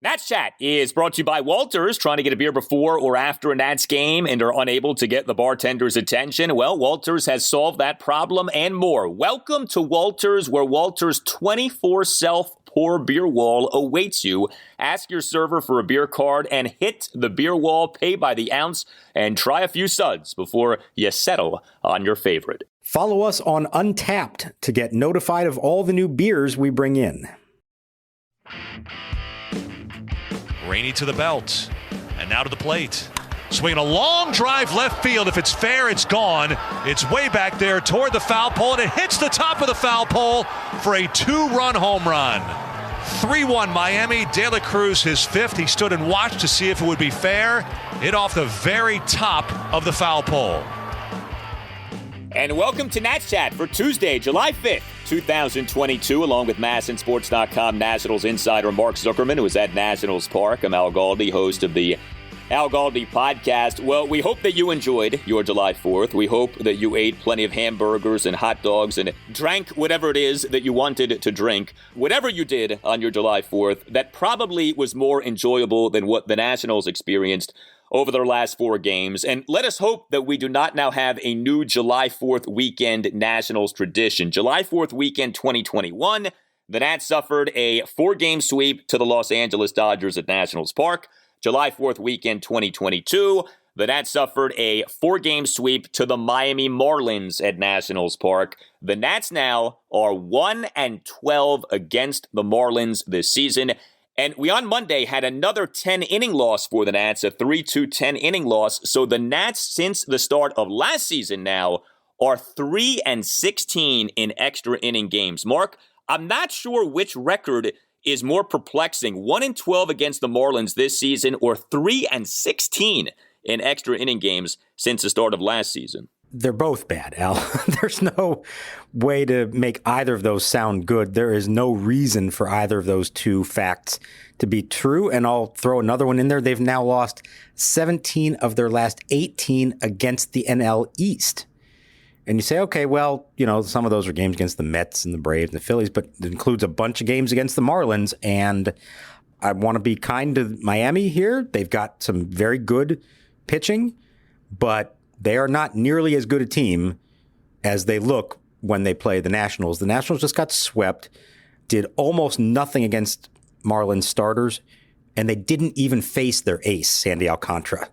Nats Chat is brought to you by Walters. Trying to get a beer before or after a Nats game and are unable to get the bartender's attention? Well, Walters has solved that problem and more. Welcome to Walters, where Walters' 24 self-pour beer wall awaits you. Ask your server for a beer card and hit the beer wall, pay by the ounce, and try a few suds before you settle on your favorite. Follow us on Untapped to get notified of all the new beers we bring in. Rainey to the belt, and now to the plate. Swinging a long drive left field. If it's fair, it's gone. It's way back there toward the foul pole, and it hits the top of the foul pole for a two-run home run. 3-1 Miami. De La Cruz, his fifth. He stood and watched to see if it would be fair. Hit off the very top of the foul pole. And welcome to Nats Chat for Tuesday, July 5th, 2022, along with MASNsports.com Nationals insider Mark Zuckerman, who is at Nationals Park. I'm Al Galdi, host of the Al Galdi podcast. Well, we hope that you enjoyed your July 4th. We hope that you ate plenty of hamburgers and hot dogs and drank whatever it is that you wanted to drink. Whatever you did on your July 4th, that probably was more enjoyable than what the Nationals experienced over their last four games. And let us hope that we do not now have a new July 4th weekend Nationals tradition. July 4th weekend 2021, the Nats suffered a four-game sweep to the Los Angeles Dodgers at Nationals Park. July 4th weekend 2022, the Nats suffered a four-game sweep to the Miami Marlins at Nationals Park. The Nats now are 1-12 against the Marlins this season. And we on Monday had another 10-inning loss for the Nats, a 3-2 10-inning loss. So the Nats, since the start of last season now, are 3-16 in extra inning games. Mark, I'm not sure which record is more perplexing, 1-12 against the Marlins this season or 3-16 in extra inning games since the start of last season. They're both bad, Al. There's no way to make either of those sound good. There is no reason for either of those two facts to be true. And I'll throw another one in there. They've now lost 17 of their last 18 against the NL East. And you say, okay, well, you know, some of those are games against the Mets and the Braves and the Phillies, but it includes a bunch of games against the Marlins. And I want to be kind to Miami here. They've got some very good pitching, but they are not nearly as good a team as they look when they play the Nationals. The Nationals just got swept, did almost nothing against Marlins starters, and they didn't even face their ace, Sandy Alcantara.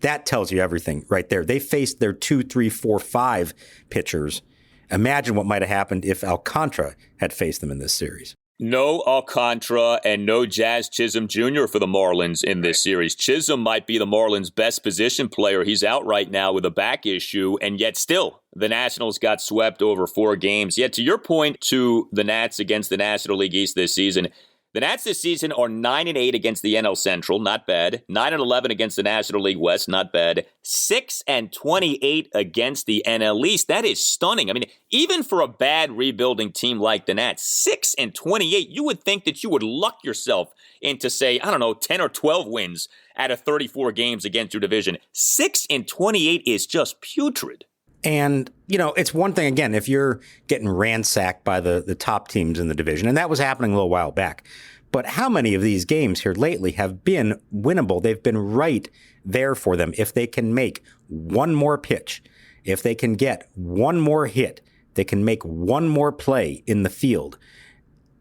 That tells you everything right there. They faced their 2, 3, 4, 5 pitchers. Imagine what might have happened if Alcantara had faced them in this series. No Alcantara and no Jazz Chisholm Jr. for the Marlins in this series. Chisholm might be the Marlins' best position player. He's out right now with a back issue, and yet still, the Nationals got swept over four games. Yet to your point to the Nats against the National League East this season, the Nats this season are 9-8 against the NL Central, not bad. 9-11 against the National League West, not bad. 6-28 against the NL East. That is stunning. I mean, even for a bad rebuilding team like the Nats, 6-28, you would think that you would luck yourself into, say, 10 or 12 wins out of 34 games against your division. 6-28 is just putrid. And, you know, it's one thing, again, if you're getting ransacked by the top teams in the division, and that was happening a little while back. But how many of these games here lately have been winnable? They've been right there for them. If they can make one more pitch, if they can get one more hit, they can make one more play in the field.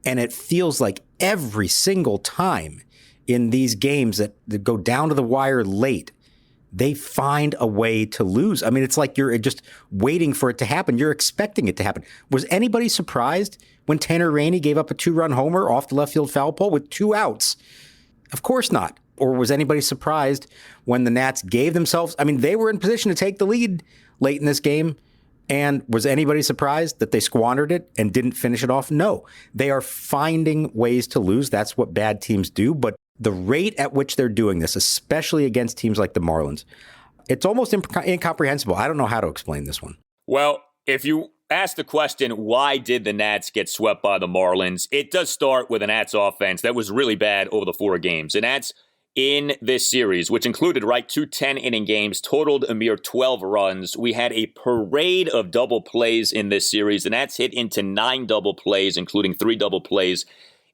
And it feels like every single time in these games that go down to the wire late, they find a way to lose. I mean, it's like you're just waiting for it to happen. You're expecting it to happen. Was anybody surprised when Tanner Rainey gave up a 2-run homer off the left field foul pole with 2 outs? Of course not. Or was anybody surprised when the Nats gave themselves, I mean, they were in position to take the lead late in this game. And was anybody surprised that they squandered it and didn't finish it off? No. They are finding ways to lose. That's what bad teams do. But the rate at which they're doing this, especially against teams like the Marlins, it's almost incomprehensible. I don't know how to explain this one. Well, if you ask the question, why did the Nats get swept by the Marlins? It does start with a Nats offense that was really bad over the four games. The Nats in this series, which included, two 10-inning games, totaled a mere 12 runs. We had a parade of double plays in this series. The Nats hit into 9 double plays, including 3 double plays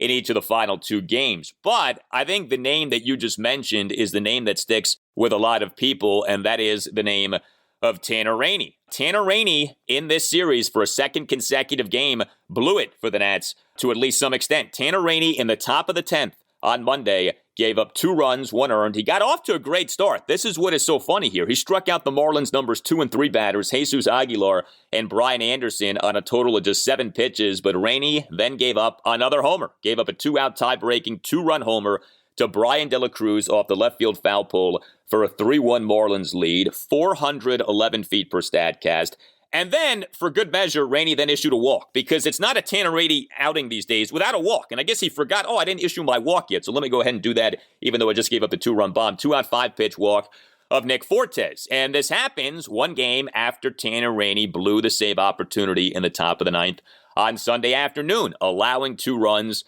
in each of the final 2 games. But I think the name that you just mentioned is the name that sticks with a lot of people, and that is the name of Tanner Rainey. Tanner Rainey in this series for a second consecutive game blew it for the Nats to at least some extent. Tanner Rainey in the top of the 10th on Monday gave up 2 runs, 1 earned. He got off to a great start. This is what is so funny here. He struck out the Marlins numbers 2 and 3 batters, Jesus Aguilar and Brian Anderson, on a total of just 7 pitches. But Rainey then gave up another homer. Gave up a 2-out tie-breaking 2-run homer to Brian De La Cruz off the left field foul pole for a 3-1 Marlins lead, 411 feet per Statcast. And then, for good measure, Rainey then issued a walk, because it's not a Tanner Rainey outing these days without a walk. And I guess he forgot, I didn't issue my walk yet, so let me go ahead and do that, even though I just gave up the 2-run bomb. 2-out 5-pitch walk of Nick Fortes. And this happens 1 game after Tanner Rainey blew the save opportunity in the top of the 9th on Sunday afternoon, allowing 2 runs,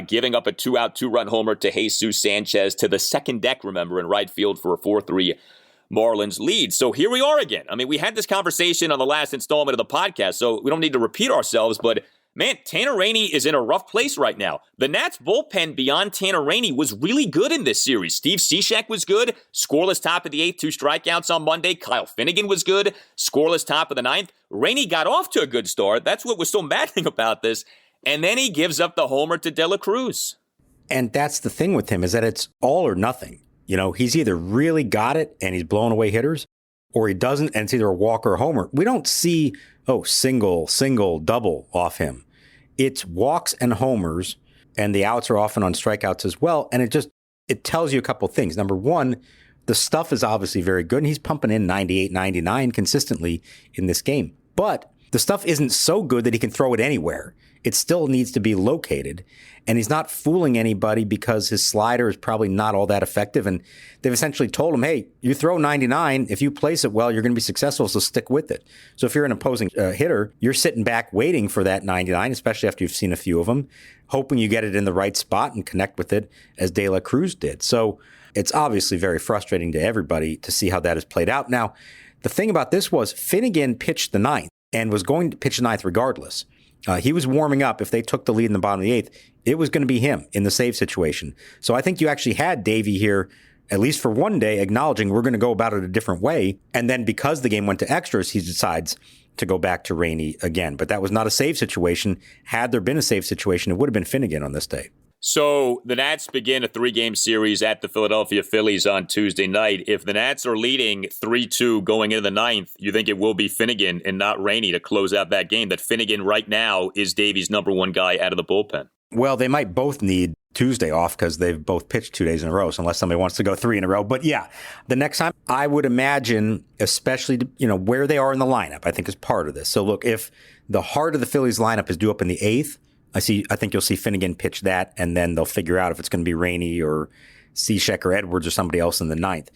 giving up a 2-out 2-run homer to Jesus Sanchez to the second deck, remember, in right field for a 4-3 Marlins lead. So here we are again. I mean, we had this conversation on the last installment of the podcast, so we don't need to repeat ourselves, but man, Tanner Rainey is in a rough place right now. The Nats bullpen beyond Tanner Rainey was really good in this series. Steve Cishek was good, scoreless top of the 8th, 2 strikeouts on Monday. Kyle Finnegan was good, scoreless top of the 9th. Rainey got off to a good start. That's what was so maddening about this. And then he gives up the homer to De La Cruz. And that's the thing with him, is that it's all or nothing. You know, he's either really got it and he's blowing away hitters, or he doesn't, and it's either a walk or a homer. We don't see, single, double off him. It's walks and homers, and the outs are often on strikeouts as well. And it tells you a couple things. Number one, the stuff is obviously very good, and he's pumping in 98, 99 consistently in this game. But the stuff isn't so good that he can throw it anywhere. It still needs to be located, and he's not fooling anybody because his slider is probably not all that effective. And they've essentially told him, hey, you throw 99. If you place it well, you're going to be successful, so stick with it. So if you're an opposing hitter, you're sitting back waiting for that 99, especially after you've seen a few of them, hoping you get it in the right spot and connect with it as De La Cruz did. So it's obviously very frustrating to everybody to see how that has played out. Now, the thing about this was Finnegan pitched the 9th and was going to pitch the 9th regardless. He was warming up. If they took the lead in the bottom of the 8th, it was going to be him in the save situation. So I think you actually had Davey here, at least for one day, acknowledging we're going to go about it a different way. And then because the game went to extras, he decides to go back to Rainey again. But that was not a save situation. Had there been a save situation, it would have been Finnegan on this day. So the Nats begin a 3-game series at the Philadelphia Phillies on Tuesday night. If the Nats are leading 3-2 going into the 9th, you think it will be Finnegan and not Rainey to close out that game? That Finnegan right now is Davey's number 1 guy out of the bullpen. Well, they might both need Tuesday off because they've both pitched 2 days in a row, so unless somebody wants to go 3 in a row. But yeah, the next time, I would imagine, especially where they are in the lineup, I think is part of this. So look, if the heart of the Phillies lineup is due up in the 8th, I think you'll see Finnegan pitch that, and then they'll figure out if it's going to be Rainey or Cishek or Edwards or somebody else in the 9th.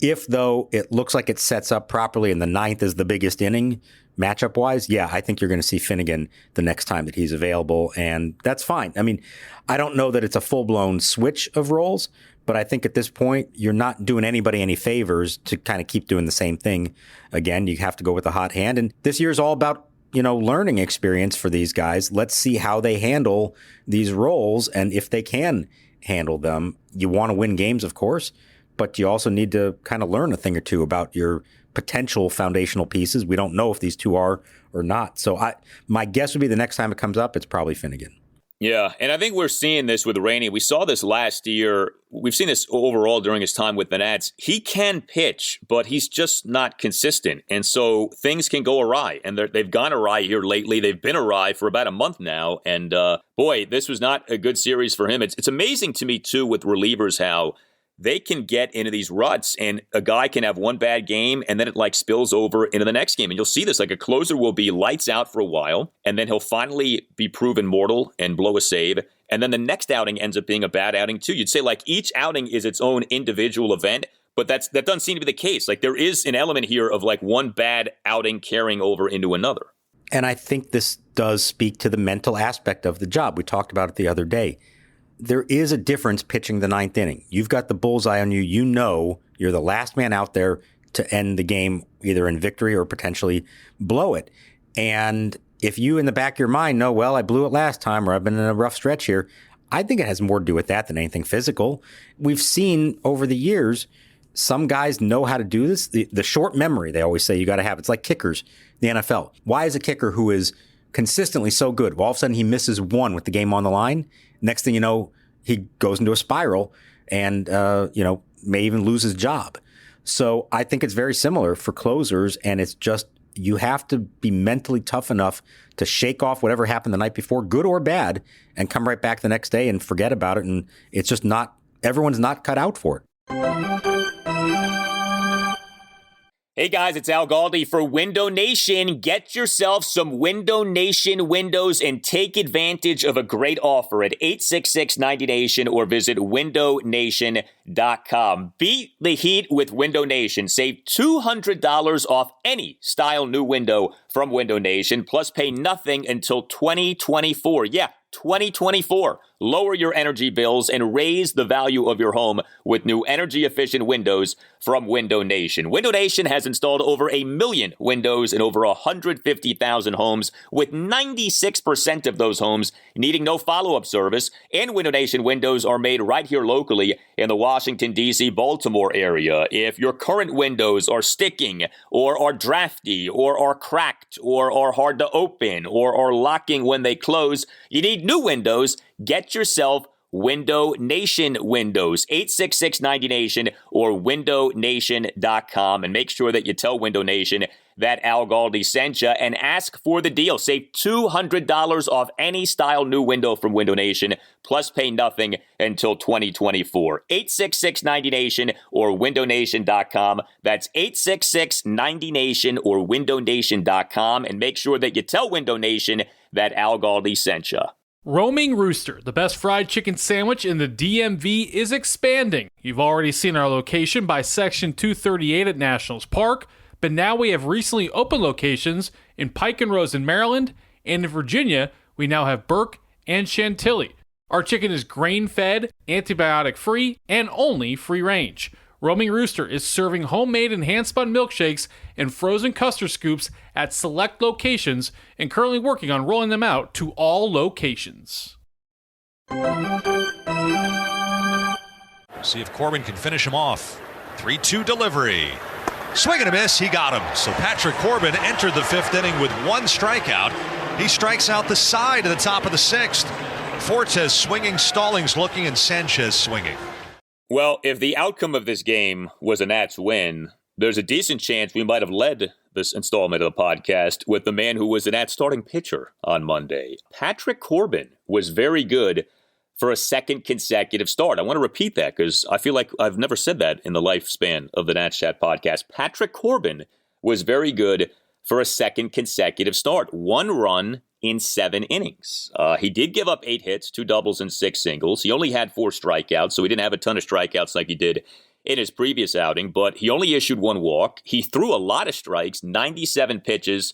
If, though, it looks like it sets up properly and the 9th is the biggest inning matchup-wise, yeah, I think you're going to see Finnegan the next time that he's available, and that's fine. I mean, I don't know that it's a full-blown switch of roles, but I think at this point, you're not doing anybody any favors to kind of keep doing the same thing. Again, you have to go with the hot hand, and this year's all about learning experience for these guys. Let's see how they handle these roles. And if they can handle them, you want to win games, of course, but you also need to kind of learn a thing or two about your potential foundational pieces. We don't know if these two are or not. So my guess would be the next time it comes up, it's probably Finnegan. Yeah, and I think we're seeing this with Rainey. We saw this last year. We've seen this overall during his time with the Nats. He can pitch, but he's just not consistent. And so things can go awry. And they've gone awry here lately. They've been awry for about a month now. And boy, this was not a good series for him. It's amazing to me, too, with relievers how they can get into these ruts, and a guy can have one bad game, and then it spills over into the next game. And you'll see this, a closer will be lights out for a while, and then he'll finally be proven mortal and blow a save. And then the next outing ends up being a bad outing too. You'd say each outing is its own individual event, but that doesn't seem to be the case. There is an element here of one bad outing carrying over into another. And I think this does speak to the mental aspect of the job. We talked about it the other day. There is a difference pitching the 9th inning. You've got the bullseye on you. You're the last man out there to end the game, either in victory or potentially blow it. And if you in the back of your mind know, well, I blew it last time or I've been in a rough stretch here, I think it has more to do with that than anything physical. We've seen over the years, some guys know how to do this. The short memory, they always say you got to have. It's like kickers in the NFL. Why is a kicker who is consistently so good, well, all of a sudden he misses one with the game on the line? Next thing you know, he goes into a spiral and, may even lose his job. So I think it's very similar for closers, and it's just you have to be mentally tough enough to shake off whatever happened the night before, good or bad, and come right back the next day and forget about it. And it's just not, everyone's not cut out for it. Hey guys, it's Al Galdi for Window Nation. Get yourself some Window Nation windows and take advantage of a great offer at 866-90Nation or visit windownation.com. Beat the heat with Window Nation. Save $200 off any style new window from Window Nation, plus pay nothing until 2024. Yeah, 2024. Lower your energy bills and raise the value of your home with new energy-efficient windows from Window Nation. Window Nation has installed over 1 million windows in over 150,000 homes, with 96% of those homes needing no follow-up service. And Window Nation windows are made right here locally in the Washington, D.C., Baltimore area. If your current windows are sticking or are drafty or are cracked or are hard to open or are locking when they close, you need new windows. Get yourself Window Nation windows, 866-90Nation or windownation.com, and make sure that you tell Window Nation that Al Galdi sent you and ask for the deal. Save $200 off any style new window from Window Nation, plus pay nothing until 2024. 866-90Nation or windownation.com. That's 866-90Nation or windownation.com, and make sure that you tell Window Nation that Al Galdi sent you. Roaming Rooster, the best fried chicken sandwich in the DMV, is expanding. You've already seen our location by Section 238 at Nationals Park, but now we have recently opened locations in Pike and Rose in Maryland, and in Virginia, we now have Burke and Chantilly. Our chicken is grain-fed, antibiotic-free, and only free-range. Roaming Rooster is serving homemade and hand-spun milkshakes and frozen custard scoops at select locations and currently working on rolling them out to all locations. See if Corbin can finish him off. 3-2 delivery. Swing and a miss. He got him. So Patrick Corbin entered the fifth inning with one strikeout. He strikes out the side at the top of the sixth. Fortes swinging, Stallings looking, and Sanchez swinging. Well, if the outcome of this game was a Nats win, there's a decent chance we might have led this installment of the podcast with the man who was the Nats starting pitcher on Monday. Patrick Corbin was very good for a second consecutive start. I want to repeat that because I feel like I've never said that in the lifespan of the Nats Chat podcast. Patrick Corbin was very good for a second consecutive start. 1 run in 7 innings. He did give up 8 hits, 2 doubles and 6 singles. He only had 4 strikeouts, so he didn't have a ton of strikeouts like he did in his previous outing, but he only issued 1 walk. He threw a lot of strikes, 97 pitches,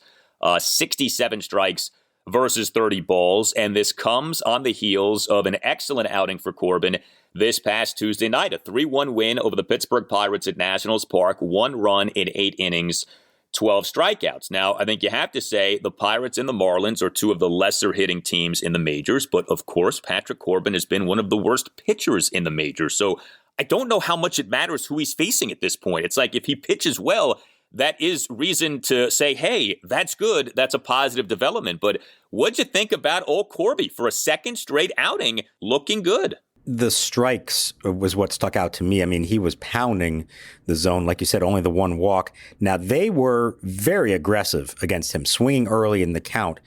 67 strikes versus 30 balls, and this comes on the heels of an excellent outing for Corbin this past Tuesday night, a 3-1 win over the Pittsburgh Pirates at Nationals Park, 1 run in 8 innings, 12 strikeouts. Now, I think you have to say the Pirates and the Marlins are 2 of the lesser hitting teams in the majors, but of course, Patrick Corbin has been one of the worst pitchers in the majors. So I don't know how much it matters who he's facing at this point. It's like if he pitches well, that is reason to say, hey, that's good. That's a positive development. But what'd you think about old Corby for a second straight outing looking good? The strikes was what stuck out to me. I mean, he was pounding the zone. Like you said, only the 1 walk. Now, they were very aggressive against him, swinging early in the count.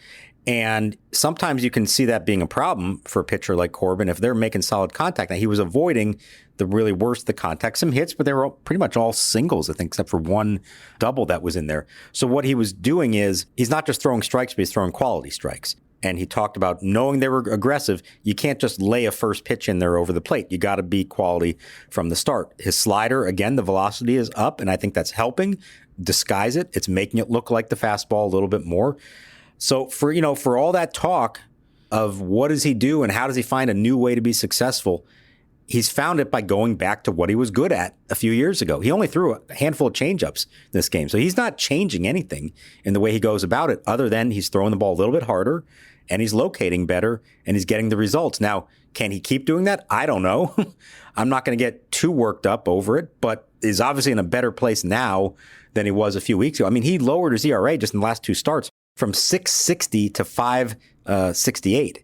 And sometimes you can see that being a problem for a pitcher like Corbin if they're making solid contact. Now, he was avoiding the really worst, the contact, some hits, but they were pretty much all singles, I think, except for 1 double that was in there. So what he was doing is he's not just throwing strikes, but he's throwing quality strikes. And he talked about knowing they were aggressive. You can't just lay a first pitch in there over the plate. You got to be quality from the start. His slider, again, the velocity is up, and I think that's helping disguise it. It's making it look like the fastball a little bit more. So for all that talk of what does he do and how does he find a new way to be successful, he's found it by going back to what he was good at a few years ago. He only threw a handful of changeups this game. So he's not changing anything in the way he goes about it other than he's throwing the ball a little bit harder and he's locating better, and he's getting the results. Now, can he keep doing that? I don't know. I'm not going to get too worked up over it, but he's obviously in a better place now than he was a few weeks ago. I mean, he lowered his ERA just in the last two starts from 6.60 to 5.68.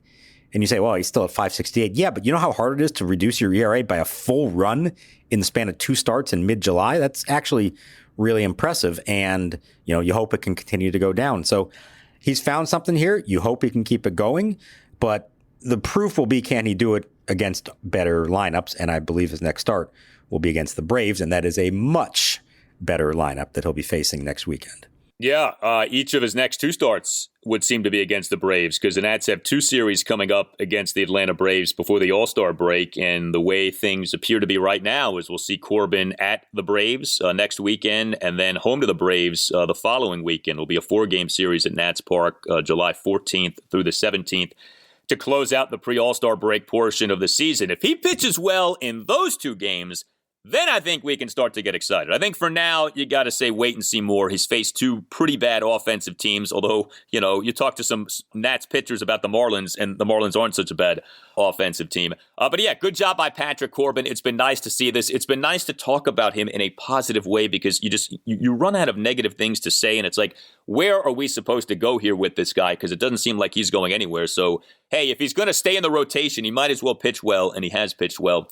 And you say, well, he's still at 5.68. Yeah, but you know how hard it is to reduce your ERA by a full run in the span of two starts in mid-July? That's actually really impressive. And, you hope it can continue to go down. So he's found something here. You hope he can keep it going. But the proof will be, can he do it against better lineups? And I believe his next start will be against the Braves. And that is a much better lineup that he'll be facing next weekend. Yeah, each of his next two starts would seem to be against the Braves because the Nats have two series coming up against the Atlanta Braves before the All-Star break. And the way things appear to be right now is we'll see Corbin at the Braves next weekend and then home to the Braves the following weekend. It'll be a 4-game series at Nats Park, July 14th through the 17th. To close out the pre-All-Star break portion of the season. If he pitches well in those two games, then I think we can start to get excited. I think for now, you got to say wait and see more. He's faced two pretty bad offensive teams, although, you talk to some Nats pitchers about the Marlins, and the Marlins aren't such a bad offensive team. But yeah, good job by Patrick Corbin. It's been nice to see this. It's been nice to talk about him in a positive way because you run out of negative things to say, and it's like, where are we supposed to go here with this guy? Because it doesn't seem like he's going anywhere. So, hey, if he's going to stay in the rotation, he might as well pitch well, and he has pitched well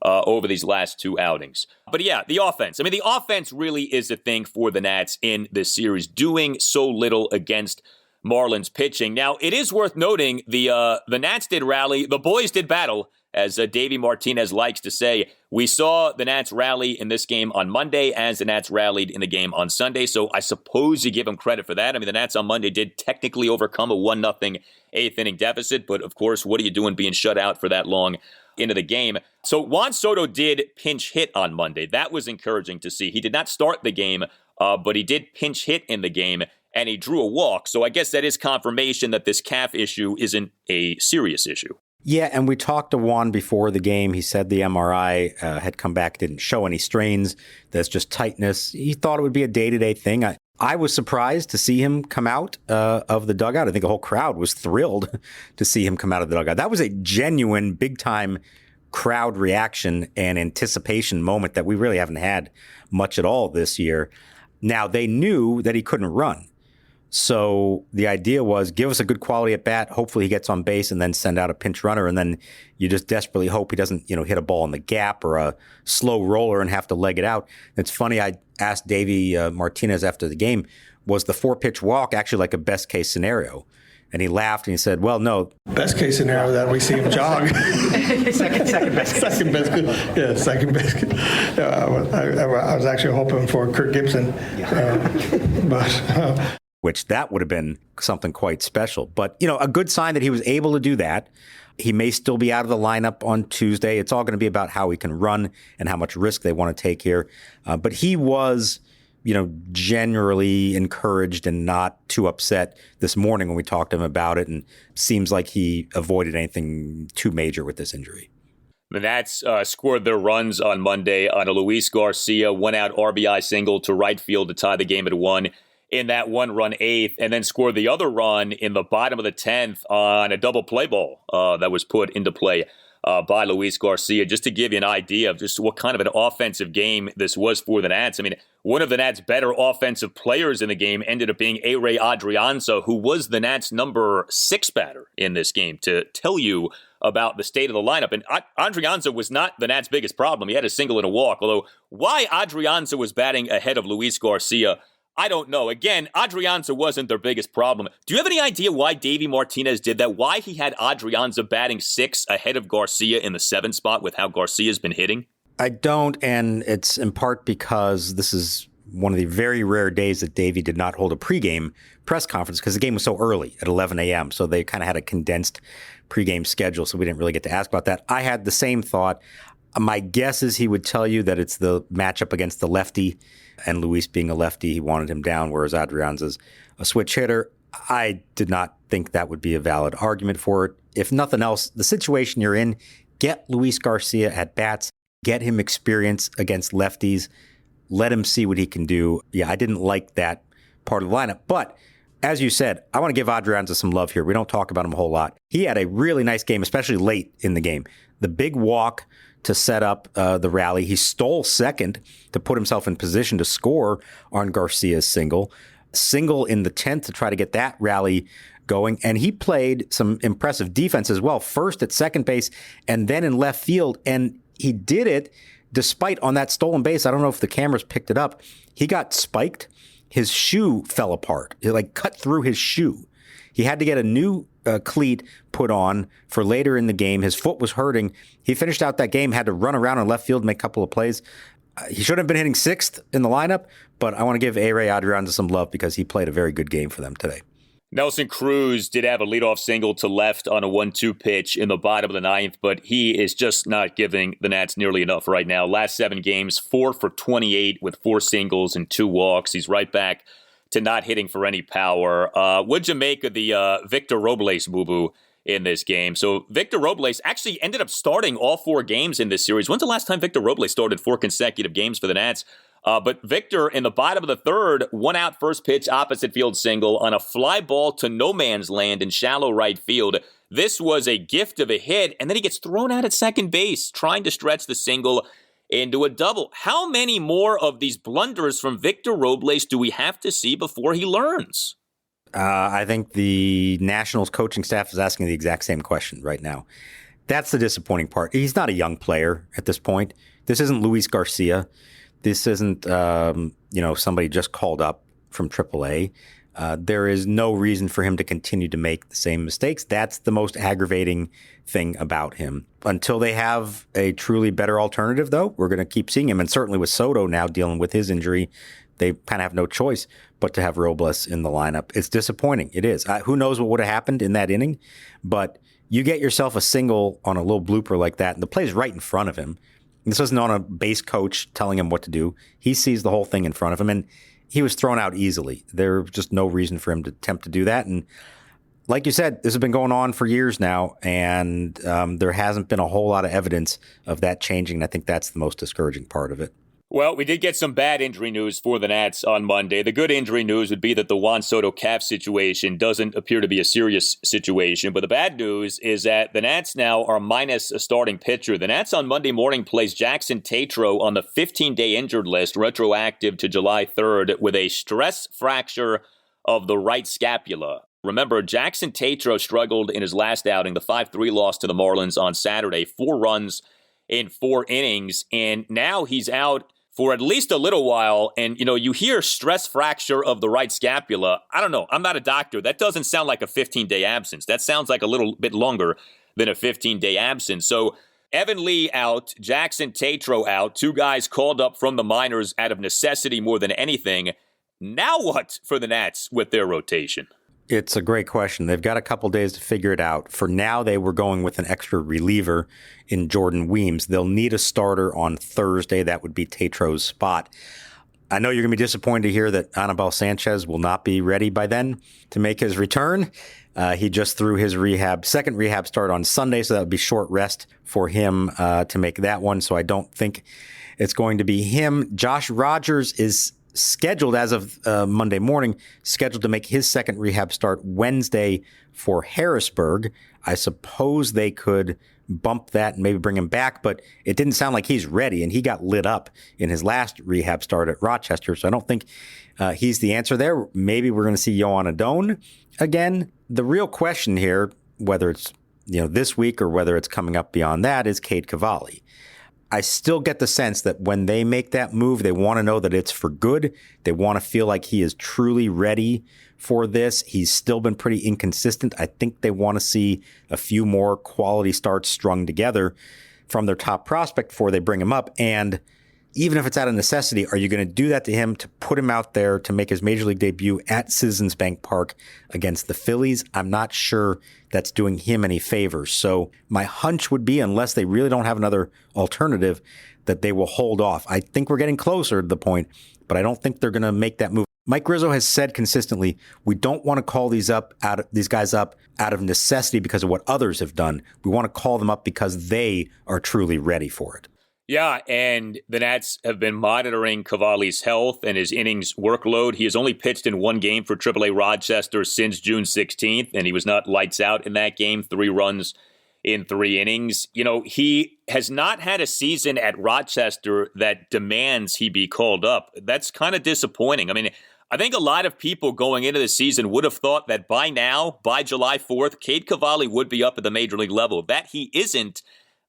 over these last two outings. But yeah, the offense. I mean, the offense really is a thing for the Nats in this series, doing so little against Marlins pitching. Now, it is worth noting the Nats did rally, the boys did battle, as Davey Martinez likes to say. We saw the Nats rally in this game on Monday as the Nats rallied in the game on Sunday, so I suppose you give them credit for that. I mean, the Nats on Monday did technically overcome a 1-0 eighth-inning deficit, but of course, what are you doing being shut out for that long into the game? So Juan Soto did pinch hit on Monday. That was encouraging to see. He did not start the game, but he did pinch hit in the game, and he drew a walk. So I guess that is confirmation that this calf issue isn't a serious issue. Yeah, and we talked to Juan before the game. He said the MRI had come back, didn't show any strains. There's just tightness. He thought it would be a day-to-day thing. I was surprised to see him come out of the dugout. I think the whole crowd was thrilled to see him come out of the dugout. That was a genuine, big-time crowd reaction and anticipation moment that we really haven't had much at all this year. Now, they knew that he couldn't run. So the idea was give us a good quality at bat. Hopefully he gets on base and then send out a pinch runner. And then you just desperately hope he doesn't, hit a ball in the gap or a slow roller and have to leg it out. It's funny. I asked Davey Martinez after the game, was the 4-pitch walk actually like a best case scenario? And he laughed and he said, well, no. Best case scenario that we see him jog. second best. Second best. Yeah, second best. I was actually hoping for Kirk Gibson. Which that would have been something quite special. But, a good sign that he was able to do that. He may still be out of the lineup on Tuesday. It's all going to be about how he can run and how much risk they want to take here. But he was, generally encouraged and not too upset this morning when we talked to him about it. And seems like he avoided anything too major with this injury. The Nats scored their runs on Monday on a Luis Garcia 1-out RBI single to right field to tie the game at 1. In that 1-run eighth, and then scored the other run in the bottom of the 10th on a double play ball that was put into play by Luis Garcia, just to give you an idea of just what kind of an offensive game this was for the Nats. I mean, one of the Nats' better offensive players in the game ended up being A-Ray Adrianza, who was the Nats' number 6 batter in this game, to tell you about the state of the lineup. And Adrianza was not the Nats' biggest problem. He had a single and a walk, although why Adrianza was batting ahead of Luis Garcia, I don't know. Again, Adrianza wasn't their biggest problem. Do you have any idea why Davey Martinez did that? Why he had Adrianza batting 6 ahead of Garcia in the 7 spot with how Garcia's been hitting? I don't, and it's in part because this is one of the very rare days that Davey did not hold a pregame press conference because the game was so early at 11 a.m., so they kind of had a condensed pregame schedule, so we didn't really get to ask about that. I had the same thought. My guess is he would tell you that it's the matchup against the lefty, and Luis being a lefty, he wanted him down, whereas Adrianza's a switch hitter. I did not think that would be a valid argument for it. If nothing else, the situation you're in, get Luis Garcia at bats, get him experience against lefties, let him see what he can do. Yeah, I didn't like that part of the lineup, but As you said, I want to give Adrianza some love here. We don't talk about him a whole lot. He had a really nice game, especially late in the game. The big walk to set up the rally. He stole second to put himself in position to score on Garcia's single. Single in the 10th to try to get that rally going. And he played some impressive defense as well. First at second base and then in left field. And he did it despite on that stolen base. I don't know if the cameras picked it up. He got spiked. His shoe fell apart. It cut through his shoe. He had to get a new cleat put on for later in the game. His foot was hurting. He finished out that game, had to run around in left field, make a couple of plays. He should have been hitting sixth in the lineup, but I want to give A-Ray Adrianza some love because he played a very good game for them today. Nelson Cruz did have a leadoff single to left on a 1-2 pitch in the bottom of the ninth, but he is just not giving the Nats nearly enough right now. Last 7 games, 4 for 28 with 4 singles and 2 walks. He's right back to not hitting for any power. What'd you make of the Victor Robles boo-boo in this game? So Victor Robles actually ended up starting all 4 games in this series. When's the last time Victor Robles started 4 consecutive games for the Nats? But Victor, in the bottom of the third, 1 out first pitch, opposite field single on a fly ball to no man's land in shallow right field. This was a gift of a hit, and then he gets thrown out at second base, trying to stretch the single into a double. How many more of these blunders from Victor Robles do we have to see before he learns? I think the Nationals coaching staff is asking the exact same question right now. That's the disappointing part. He's not a young player at this point. This isn't Luis Garcia. This isn't, somebody just called up from AAA. There is no reason for him to continue to make the same mistakes. That's the most aggravating thing about him. Until they have a truly better alternative, though, we're going to keep seeing him. And certainly with Soto now dealing with his injury, they kind of have no choice but to have Robles in the lineup. It's disappointing. It is. Who knows what would have happened in that inning? But you get yourself a single on a little blooper like that, and the play's right in front of him. This wasn't on a base coach telling him what to do. He sees the whole thing in front of him, and he was thrown out easily. There was just no reason for him to attempt to do that. And like you said, this has been going on for years now, and there hasn't been a whole lot of evidence of that changing. And I think that's the most discouraging part of it. Well, we did get some bad injury news for the Nats on Monday. The good injury news would be that the Juan Soto calf situation doesn't appear to be a serious situation. But the bad news is that the Nats now are minus a starting pitcher. The Nats on Monday morning plays Jackson Tetreault on the 15-day injured list, retroactive to July 3rd, with a stress fracture of the right scapula. Remember, Jackson Tetreault struggled in his last outing, the 5-3 loss to the Marlins on Saturday, 4 runs in 4 innings, and now he's out for at least a little while. And, you hear stress fracture of the right scapula. I don't know. I'm not a doctor. That doesn't sound like a 15-day absence. That sounds like a little bit longer than a 15-day absence. So Evan Lee out, Jackson Tetreault out, 2 guys called up from the minors out of necessity more than anything. Now what for the Nats with their rotation? It's a great question. They've got a couple days to figure it out. For now, they were going with an extra reliever in Jordan Weems. They'll need a starter on Thursday. That would be Tetreault's spot. I know you're going to be disappointed to hear that Anibal Sanchez will not be ready by then to make his return. He just threw his second rehab start on Sunday, so that would be short rest for him to make that one. So I don't think it's going to be him. Josh Rogers is scheduled as of Monday morning, scheduled to make his second rehab start Wednesday for Harrisburg. I suppose they could bump that and maybe bring him back, but it didn't sound like he's ready, and he got lit up in his last rehab start at Rochester, so I don't think he's the answer there. Maybe we're going to see Yohan Adon again. The real question here, whether it's this week or whether it's coming up beyond that, is Cade Cavalli. I still get the sense that when they make that move, they want to know that it's for good. They want to feel like he is truly ready for this. He's still been pretty inconsistent. I think they want to see a few more quality starts strung together from their top prospect before they bring him up. And even if it's out of necessity, are you going to do that to him to put him out there to make his major league debut at Citizens Bank Park against the Phillies? I'm not sure that's doing him any favors. So my hunch would be, unless they really don't have another alternative, that they will hold off. I think we're getting closer to the point, but I don't think they're going to make that move. Mike Rizzo has said consistently, we don't want to call these guys up out of necessity because of what others have done. We want to call them up because they are truly ready for it. Yeah, and the Nats have been monitoring Cavalli's health and his innings workload. He has only pitched in one game for AAA Rochester since June 16th, and he was not lights out in that game, 3 runs in 3 innings. You know, he has not had a season at Rochester that demands he be called up. That's kind of disappointing. I mean, I think a lot of people going into the season would have thought that by now, by July 4th, Cade Cavalli would be up at the major league level. That he isn't,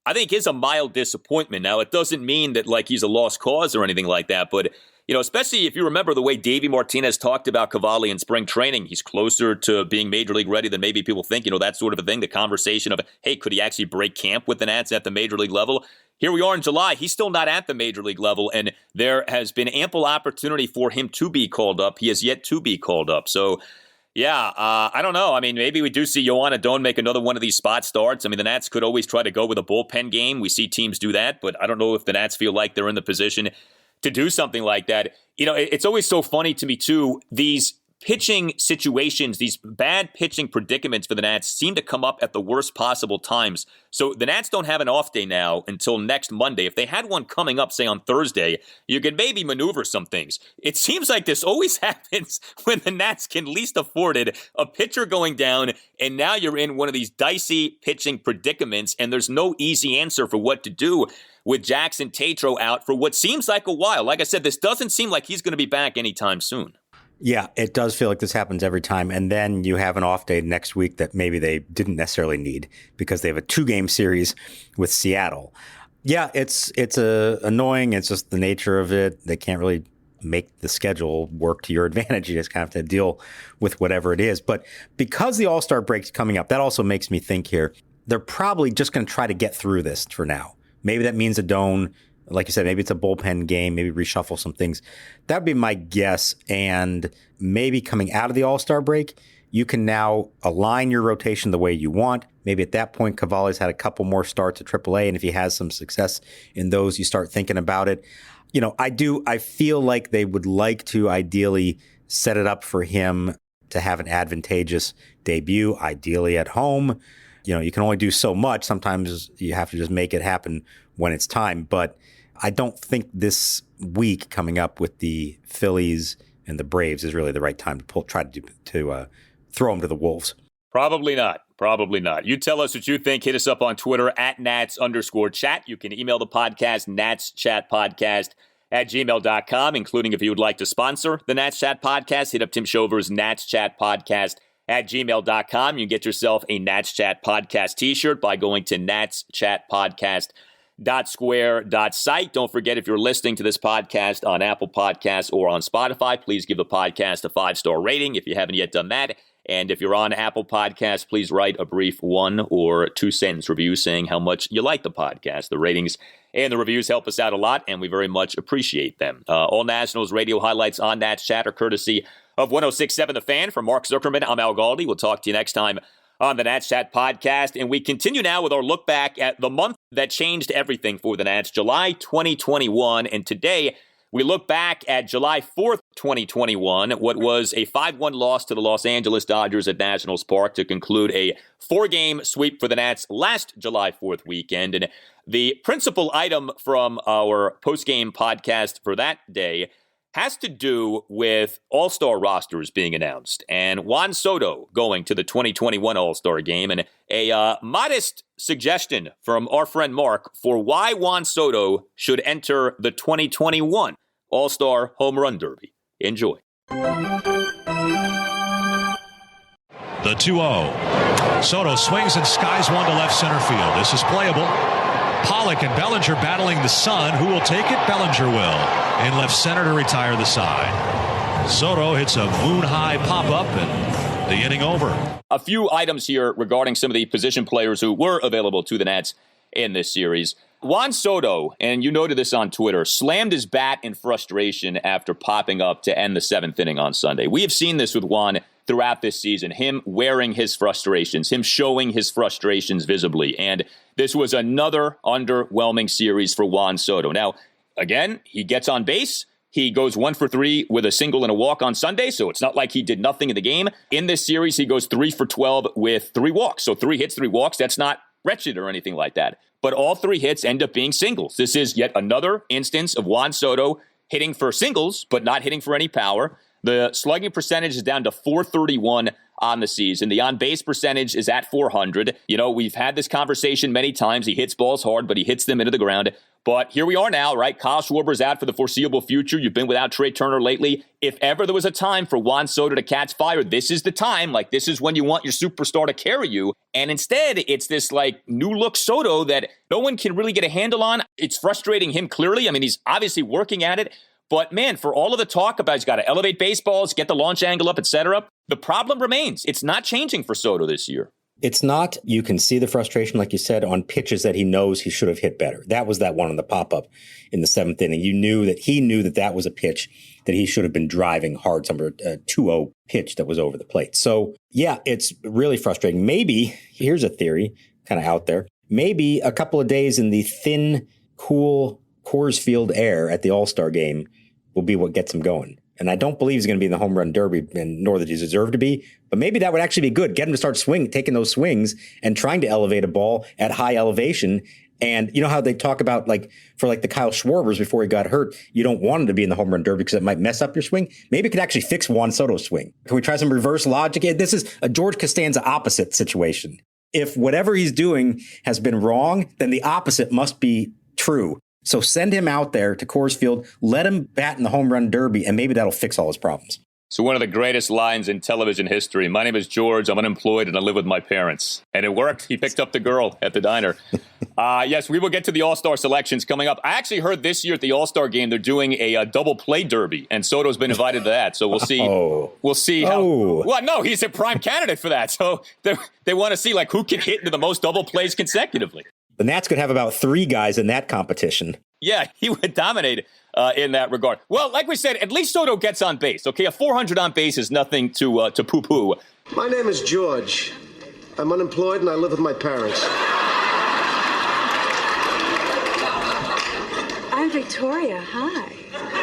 I think, is a mild disappointment. Now, it doesn't mean that like he's a lost cause or anything like that, but you know, especially if you remember the way Davey Martinez talked about Cavalli in spring training, he's closer to being major league ready than maybe people think. You know, that sort of a thing, the conversation of, hey, could he actually break camp with the Nats at the major league level? Here we are in July. He's still not at the major league level, and there has been ample opportunity for him to be called up. He has yet to be called up. So, yeah, I don't know. I mean, maybe we do see Yohan Adon make another one of these spot starts. I mean, the Nats could always try to go with a bullpen game. We see teams do that, but I don't know if the Nats feel like they're in the position to do something like that. You know, it's always so funny to me, too. These pitching situations, these bad pitching predicaments for the Nats seem to come up at the worst possible times. So the Nats don't have an off day now until next Monday. If they had one coming up, say on Thursday, you could maybe maneuver some things. It seems like this always happens when the Nats can least afford it. A pitcher going down, and now you're in one of these dicey pitching predicaments, and there's no easy answer for what to do with Jackson Tetreault out for what seems like a while. Like I said, this doesn't seem like he's going to be back anytime soon. Yeah, it does feel like this happens every time. And then you have an off day next week that maybe they didn't necessarily need because they have a 2-game series with Seattle. Yeah, it's annoying. It's just the nature of it. They can't really make the schedule work to your advantage. You just kind of have to deal with whatever it is. But because the All-Star break's coming up, that also makes me think here, they're probably just going to try to get through this for now. Maybe that means Adon, like you said, maybe it's a bullpen game, maybe reshuffle some things. That would be my guess. And maybe coming out of the All-Star break, you can now align your rotation the way you want. Maybe at that point, Cavalli's had a couple more starts at AAA, and if he has some success in those, you start thinking about it. You know, I feel like they would like to ideally set it up for him to have an advantageous debut, ideally at home. You know, you can only do so much. Sometimes you have to just make it happen when it's time. But I don't think this week coming up with the Phillies and the Braves is really the right time to try to throw them to the Wolves. Probably not. Probably not. You tell us what you think. Hit us up on Twitter at @Nats_chat. You can email the podcast, natschatpodcast@gmail.com, including if you would like to sponsor the Nats Chat Podcast. Hit up Tim Shover's Nats Chat Podcast @gmail.com. You can get yourself a Nats Chat Podcast t-shirt by going to natschatpodcast.square.site. Don't forget, if you're listening to this podcast on Apple Podcasts or on Spotify, please give the podcast a 5-star rating if you haven't yet done that. And if you're on Apple Podcasts, please write a brief 1 or 2 sentence review saying how much you like the podcast. The ratings and the reviews help us out a lot, and we very much appreciate them. All Nationals radio highlights on Nats Chat are courtesy of 106.7 The Fan. From Mark Zuckerman, I'm Al Galdi. We'll talk to you next time on the Nats Chat Podcast. And we continue now with our look back at the month that changed everything for the Nats, July 2021. And today, we look back at July 4th, 2021, what was a 5-1 loss to the Los Angeles Dodgers at Nationals Park to conclude a 4-game sweep for the Nats last July 4th weekend. And the principal item from our post-game podcast for that day has to do with All-Star rosters being announced and Juan Soto going to the 2021 All-Star game, and a modest suggestion from our friend Mark for why Juan Soto should enter the 2021 All-Star Home Run Derby. Enjoy. The 2-0. Soto swings and skies one to left center field. This is playable. Pollock and Bellinger battling the sun. Who will take it? Bellinger will. In left center to retire the side. Soto hits a moon-high pop-up and the inning over. A few items here regarding some of the position players who were available to the Nats in this series. Juan Soto, and you noted this on Twitter, slammed his bat in frustration after popping up to end the 7th inning on Sunday. We have seen this with Juan throughout this season, him wearing his frustrations, him showing his frustrations visibly. And this was another underwhelming series for Juan Soto. Now, again, he gets on base. He goes 1 for 3 with a single and a walk on Sunday, so it's not like he did nothing in the game. In this series, he goes 3 for 12 with 3 walks. So 3 hits, 3 walks. That's not wretched or anything like that. but all 3 hits end up being singles. This is yet another instance of Juan Soto hitting for singles, but not hitting for any power. The slugging percentage is down to .431 on the season. The on-base percentage is at .400. You know, we've had this conversation many times. He hits balls hard, but he hits them into the ground. But here we are now, right? Kyle Schwarber's out for the foreseeable future. You've been without Trey Turner lately. If ever there was a time for Juan Soto to catch fire, this is the time. Like, this is when you want your superstar to carry you. And instead, it's this, like, new-look Soto that no one can really get a handle on. It's frustrating him clearly. I mean, he's obviously working at it. But, man, for all of the talk about he's got to elevate baseballs, get the launch angle up, etc., the problem remains. It's not changing for Soto this year. It's not. You can see the frustration, like you said, on pitches that he knows he should have hit better. That was that one on the pop-up in the 7th inning. He knew that was a pitch that he should have been driving hard, some 2-0 pitch that was over the plate. So, yeah, it's really frustrating. Maybe, here's a theory kind of out there, maybe a couple of days in the thin, cool Coors Field air at the All-Star game will be what gets him going. And I don't believe he's going to be in the home run derby, and nor that he's deserved to be. But maybe that would actually be good. Get him to start taking those swings and trying to elevate a ball at high elevation. And you know how they talk about, like, for like the Kyle Schwarbers before he got hurt, you don't want him to be in the home run derby because it might mess up your swing. Maybe it could actually fix Juan Soto's swing. Can we try some reverse logic? This is a George Costanza opposite situation. If whatever he's doing has been wrong, then the opposite must be true. So send him out there to Coors Field, let him bat in the home run derby, and maybe that'll fix all his problems. So one of the greatest lines in television history. My name is George. I'm unemployed and I live with my parents. And it worked. He picked up the girl at the diner. Yes, we will get to the All-Star selections coming up. I actually heard this year at the All-Star game, they're doing a double play derby, and Soto's been invited to that. So we'll see. We'll see how. Well, no, he's a prime candidate for that. So they want to see, like, who can hit into the most double plays consecutively. The Nats could have about 3 guys in that competition. Yeah, he would dominate in that regard. Well, like we said, at least Soto gets on base. Okay, a 400 on base is nothing to poo-poo. My name is George. I'm unemployed and I live with my parents. I'm Victoria. Hi.